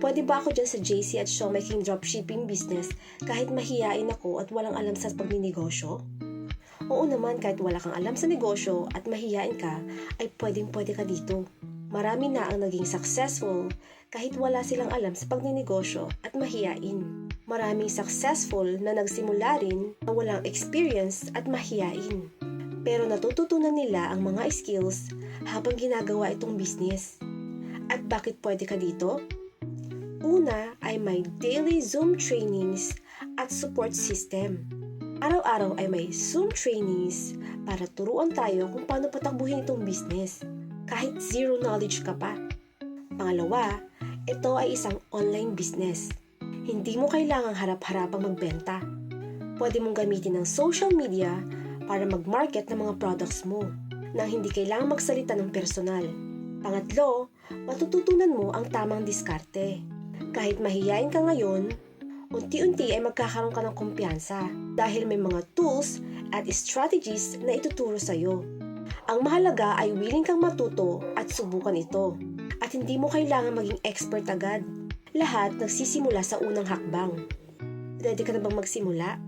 Pwede ba ako dyan sa JC at Showmaking Dropshipping business kahit mahiyain ako at walang alam sa pagninegosyo? Oo naman, kahit wala kang alam sa negosyo at mahiyain ka, ay pwedeng-pwede ka dito. Marami na ang naging successful kahit wala silang alam sa pagninegosyo at mahiyain. Maraming successful na nagsimula rin na walang experience at mahiyain. Pero natututunan nila ang mga skills habang ginagawa itong business. At bakit pwede ka dito? Una ay may daily Zoom trainings at support system. Araw-araw ay may Zoom trainings para turuan tayo kung paano patakbuhin itong business kahit zero knowledge ka pa. Pangalawa, ito ay isang online business. Hindi mo kailangang harap-harapang magbenta. Pwede mong gamitin ng social media para mag-market ng mga products mo nang hindi kailangang magsalita ng personal. Pangatlo, matututunan mo ang tamang diskarte. Kahit mahiyain ka ngayon, unti-unti ay magkakaroon ka ng kumpiyansa dahil may mga tools at strategies na ituturo sa'yo. Ang mahalaga ay willing kang matuto at subukan ito. At hindi mo kailangan maging expert agad. Lahat nagsisimula sa unang hakbang. Ready ka na bang magsimula?